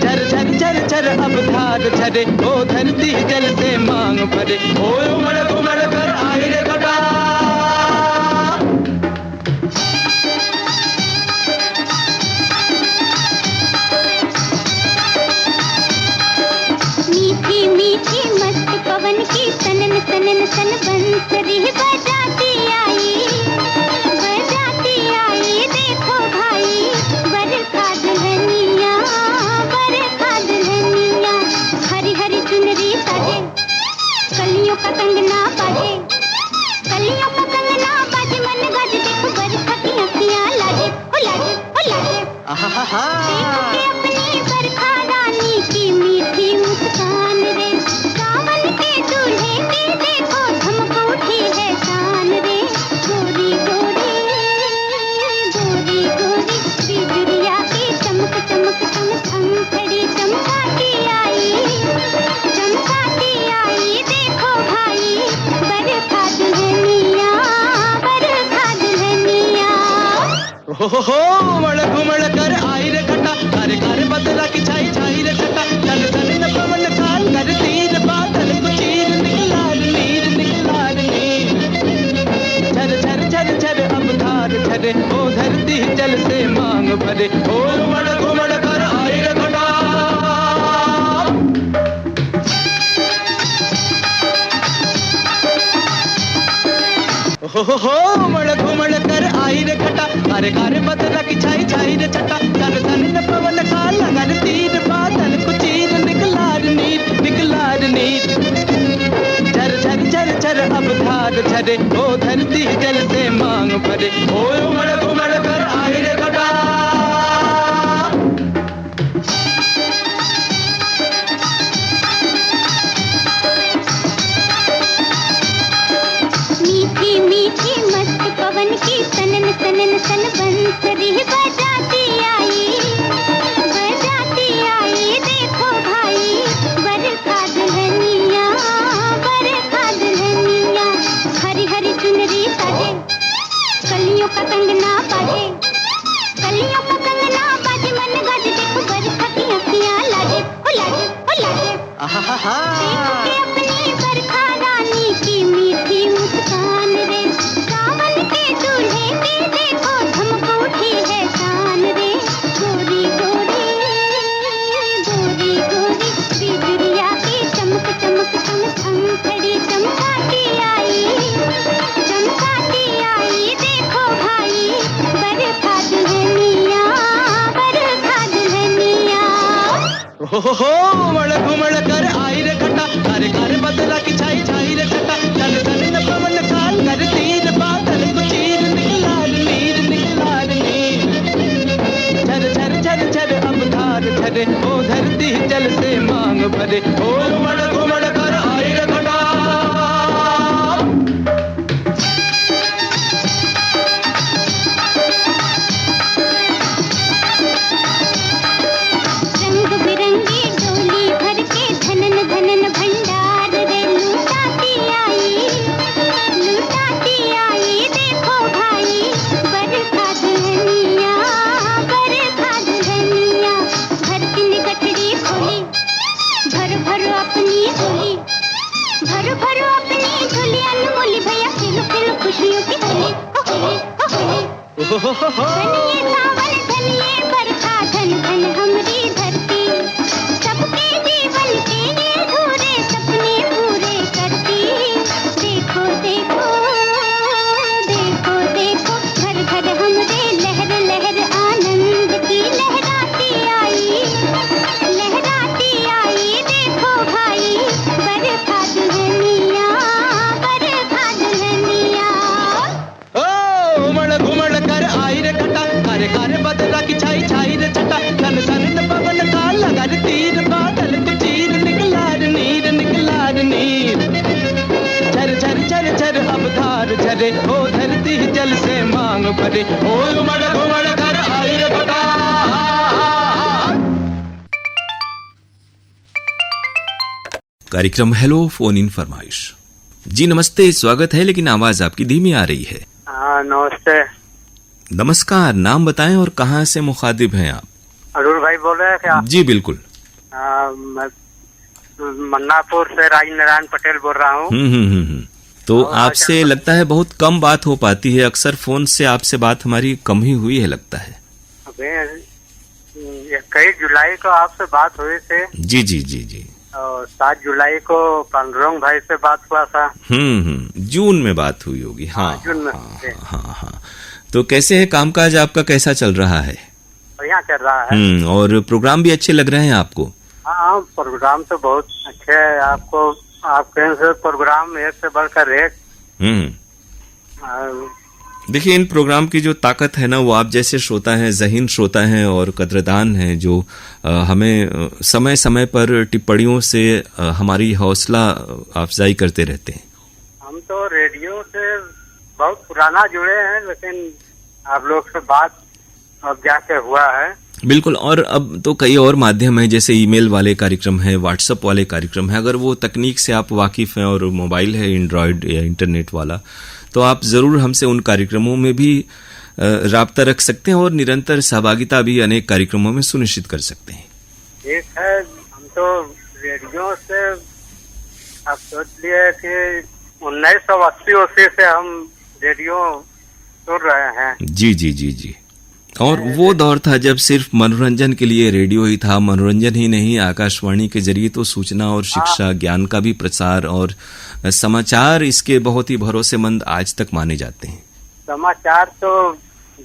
झर झर झर झर अब धार झरे ओ धरती जल से मांग भरे ओ उमड़ घुमड़ कर आई रे घटा मीठी मीठी मस्त पवन की सनन सनन सन बंसरी बजाती आई देखो भाई बरखा दुल्हनिया हरी हरी चुनरी साजे कलियों का कंगना बाजे मन गाजे देखो बरखा की अखियां लाजे ओ लाजे आहा देखो के अपनी बरखा रानी की मीठी मुस्कान रे सावन के दूल्हे की देखो धमक उठी है शान रे गोरी गोरी बिजुरिया की चमक चमक चम चम खड़ी चमकाती आई देखो भाई बरखा दुल्हनिया हो उमड़ घुमड़ कर आई रे घटा कारे कारे बदला की छाई छाई रे छटा तन तन न पवन काल कर तीर बादल को चीर निकलार नीर झर झर झर झर अब धार झरे ओ धरती जल से मांग भरे ओ उमड़ घुमड़ कर आई रे घटा हो उमड़ घुमड़ कर आई रे घटा कारे कारे बदला की छाई छाई रे छटा तन तन न पवन का लगन तीर बादल को चीर निकलार नीर झर झर झर झर अब धार झरे ओ धरती जल से मांग भरे ओ उमड़ घुमड़ कर आई रे घटा मीठी मीठी मस्त पवन की सनन सनन सन बंसरी बजाती आई देखो भाई बरखा दुल्हनिया हरी हरी चुनरी साजे कलियों का कंगना बाजे मन गाजे देखो बरखा की अखियां लाजे ओ लाजे देखो के अपनी बरखा रानी की मीठी मुस्कान रे सावन के दूल्हे की देखो धमक उठी है शान रे गोरी गोरी बिजुरिया की चमक चमक चम चम खड़ी चमकाती आई देखो भाई बरखा दुल्हनिया हो उमड़ घुमड़ कर आई रे घटा कारे कारे बदला की छाई छाई रे छटा तन तन न पवन काल कर तीर बादल को चीर निकलार नीर झर झर झर झर अब धार झरे ओ धरती जल से मांग भरे ओ उमड़ घुमड़ कर आई रे घटा रंग बिरंगी डोली भर के धनन धनन भंडार रे लुटाती आई देखो भाई बरखा दुल्हनिया धरती ने गठरी खोली भर अपनी झोली अनमोली भैया खिलो खुशियों की होली धनिये सावन धनिये बरखा धन धन हमरी धरती सबके जीवन के ये अधूरे सपने पूरे करती देखो घर घर हमरे लहर लहर आनंद की लहराती आई देखो भाई बरखा दुल्हनिया ओ उमड़ घुमड़ कर आई रे घटा कारे कारे बदला की छाई छाई रे छटा तन तन न पवन का लगन तीर बादल को चीर निकलार नीर झर झर झर झर अब धार झरे ओ धरती जल से मांग भरे ओ उमड़ घुमड़ कर आई रे घटा कार्यक्रम हेलो फोन इन फरमाइश। जी नमस्ते, स्वागत है, लेकिन आवाज आपकी धीमी आ रही है। हाँ नमस्ते। नमस्कार, नाम बताएं और कहाँ से मुखातिब हैं आप? अरुण भाई बोल रहे हैं क्या? जी बिल्कुल। मैं मन्नापुर से राज नारायण पटेल बोल रहा हूँ। तो आपसे लगता है बहुत कम बात हो पाती है, अक्सर फोन से आपसे बात हमारी कम ही हुई है लगता है। 21 जुलाई को आपसे बात हुई थी। जी जी जी जी। और 7 जुलाई को पांडुरंग भाई से बात हुआ था। जून में बात हुई होगी। हाँ जून में। हाँ। तो कैसे है कामकाज आपका, कैसा चल रहा है? बढ़िया चल रहा है। और प्रोग्राम भी अच्छे लग रहे हैं आपको? हाँ प्रोग्राम तो बहुत अच्छे है। आपको आपके प्रोग्राम एक से बढ़कर एक। देखिए इन प्रोग्राम की जो ताकत है ना, वो आप जैसे श्रोता हैं, ज़हीन श्रोता हैं और कद्रदान हैं, जो हमें समय समय पर टिप्पणियों से हमारी हौसला अफजाई करते रहते हैं। हम तो रेडियो से बहुत पुराना जुड़े हैं, लेकिन आप लोग से बात अब जाके हुआ है। बिल्कुल, और अब तो कई और माध्यम हैं, जैसे ईमेल वाले कार्यक्रम है, व्हाट्सएप वाले कार्यक्रम है। अगर वो तकनीक से आप वाकिफ हैं और मोबाइल है एंड्रॉयड या इंटरनेट वाला, तो आप ज़रूर हमसे उन कार्यक्रमों में भी राब्ता रख सकते हैं और निरंतर सहभागिता भी अनेक कार्यक्रमों में सुनिश्चित कर सकते हैं। ठीक है, हम तो रेडियो से आप सोच लिए कि 1980 से हम रेडियो सुन रहे हैं। जी जी जी जी। और वो दौर था जब सिर्फ मनोरंजन के लिए रेडियो ही था। मनोरंजन ही नहीं, आकाशवाणी के जरिए तो सूचना और शिक्षा, ज्ञान का भी प्रसार और समाचार इसके बहुत ही भरोसेमंद आज तक माने जाते हैं। समाचार तो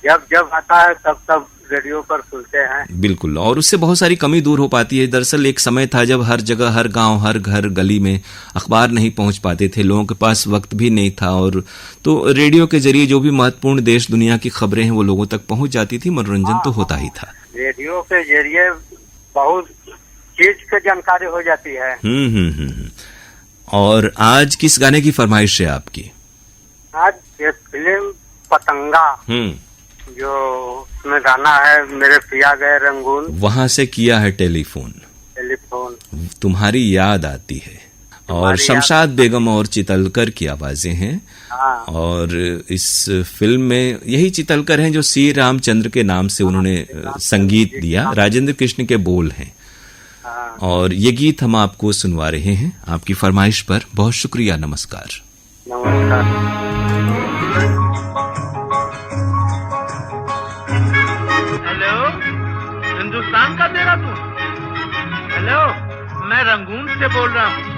जब जब आता है तब रेडियो पर सुनते हैं। बिल्कुल, और उससे बहुत सारी कमी दूर हो पाती है। दरअसल एक समय था जब हर जगह, हर गांव, हर घर गली में अखबार नहीं पहुंच पाते थे, लोगों के पास वक्त भी नहीं था, और तो रेडियो के जरिए जो भी महत्वपूर्ण देश दुनिया की खबरें हैं वो लोगों तक पहुंच जाती थी। मनोरंजन तो होता ही था। रेडियो के जरिए बहुत चीज की जानकारी हो जाती है। और आज किस गाने की फरमाइश है आपकी? आज ये फिल्म पतंगा, जो उसमें गाना है मेरे पिया गए रंगून, वहां से किया है टेलीफोन, तुम्हारी याद आती है, और शमशाद बेगम और चितलकर की आवाजें हैं। और इस फिल्म में यही चितलकर हैं जो सी रामचंद्र के नाम से उन्होंने संगीत दिया, राजेंद्र कृष्ण के बोल हैं। और ये गीत हम आपको सुनवा रहे हैं आपकी फरमाइश पर। बहुत शुक्रिया, नमस्कार। नमस्कार। हेलो, हिंदुस्तान का तेरा तू? हेलो, मैं रंगून से बोल रहा हूँ।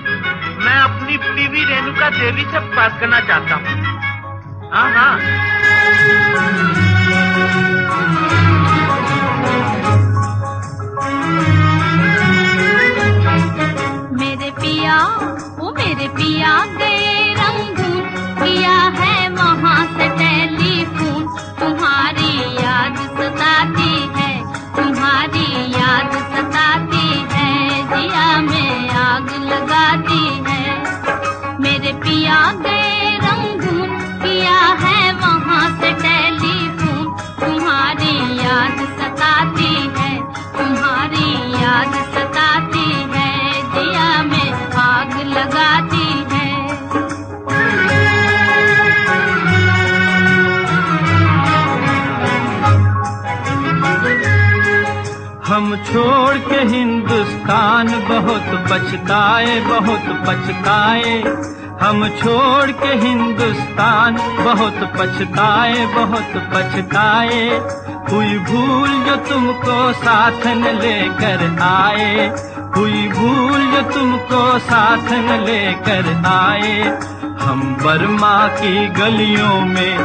मैं अपनी बीवी रेणुका देवी से बात करना चाहता हूँ। हाँ। मेरे पिया, वो मेरे पिया गए रंगून, किया है वहाँ से टेलीफोन। तुम्हारी याद सताती है, तुम्हारी याद सताती है, जिया में आग लगाती है। मेरे पिया गए रंगून, किया है वहाँ से टेलीफोन। तुम्हारी याद सताती है, तुम्हारी याद सताती है, जिया में आग लगाती है। हम छोड़ के हिंदुस्तान बहुत पछताए, बहुत पछताए। हम छोड़ के हिंदुस्तान बहुत पछताए, बहुत पछताए। हुई भूल जो तुमको साथ न लेकर आए, हुई भूल जो तुमको साथ न लेकर आए। हम बर्मा की गलियों में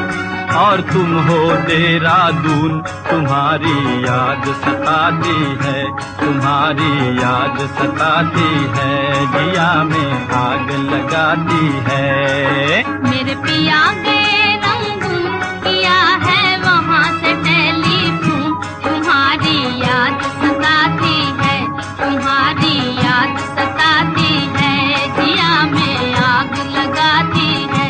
और तुम हो देहरादून। तुम्हारी याद सताती है, तुम्हारी याद सताती है, जिया में आग लगाती है। मेरे पिया गए रंगून, किया है वहाँ से टेलीफोन। तुम्हारी याद सताती है, तुम्हारी याद सताती है, जिया में आग लगाती है।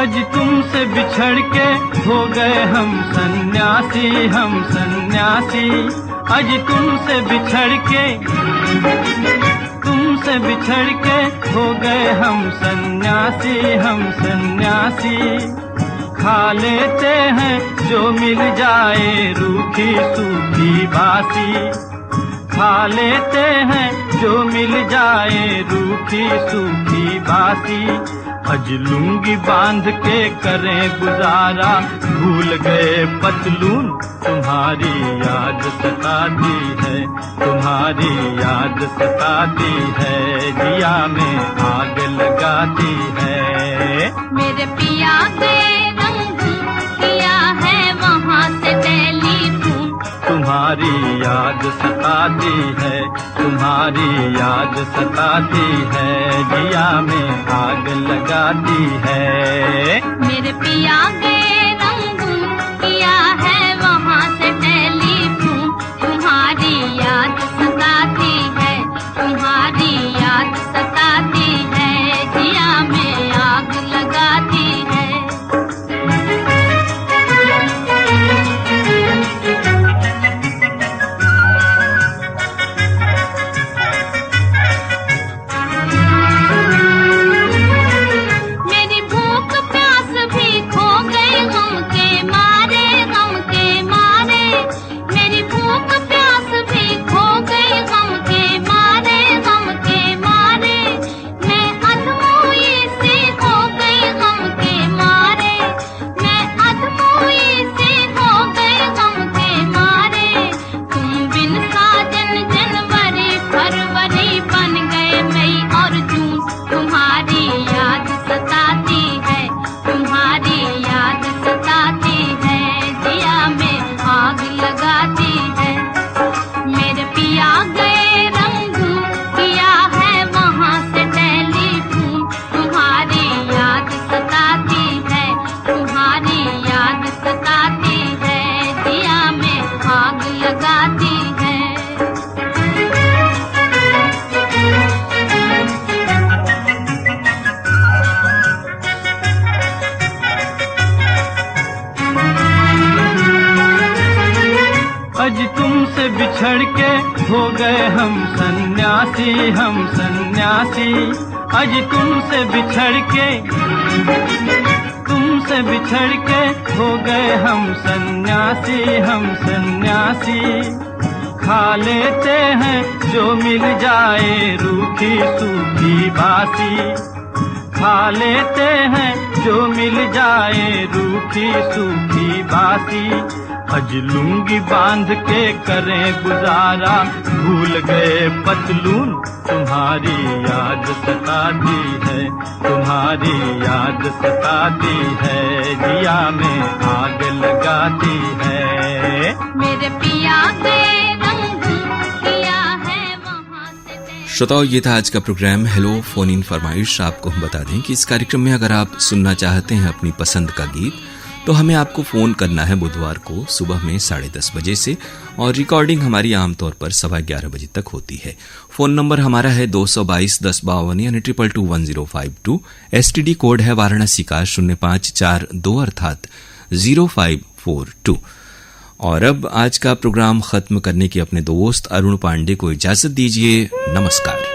आज तुमसे बिछड़ के हो गए हम सन्यासी, हम सन्यासी। आज तुमसे बिछड़ के हो गए हम सन्यासी, हम सन्यासी। खा लेते हैं जो मिल जाए रूखी सूखी बासी, खा लेते हैं जो मिल जाए रूखी सूखी बासी। अज लुंगी बांध के करें गुजारा, भूल गए पतलून तुम्हारी याद सताती है, तुम्हारी याद सताती है, जिया में आग लगाती है। मेरे पिया गए रंग किया है वहाँ से टेलीफोन, तुम्हारी याद सताती है, तुम्हारी याद सताती है, जिया में आग लगाती है। मेरे पिया गए रंग किया है वहाँ से टेलीफोन, तुम्हारी याद सताती है, तुम्हारी याद सताती है, जिया में आग लगाती है। आज तुमसे बिछड़ के हो गए हम सन्यासी, हम सन्यासी। आज तुमसे बिछड़ के हो गए हम सन्यासी, हम सन्यासी। खा लेते हैं जो मिल जाए रूखी सूखी बासी, खा लेते हैं जो मिल जाए रूखी सूखी बासी। अज लुंगी बांध के करें गुजारा, भूल गए पतलून तुम्हारी याद सताती है, तुम्हारी याद सताती है, जिया में आग लगाती है। मेरे पिया गए रंग किया है वहाँ से। श्रोताओं, ये था आज का प्रोग्राम हेलो फोन इन फरमाइश। आपको हम बता दें कि इस कार्यक्रम में अगर आप सुनना चाहते हैं अपनी पसंद का गीत, तो हमें आपको फ़ोन करना है बुधवार को सुबह में 10:30 बजे से, और रिकॉर्डिंग हमारी आमतौर पर 11:15 बजे तक होती है। फ़ोन नंबर हमारा है 222-1052 यानी 221052। STD कोड है वाराणसी का 0542 अर्थात 0542। और अब आज का प्रोग्राम खत्म करने के अपने दोस्त अरुण पांडे को इजाजत दीजिए। नमस्कार।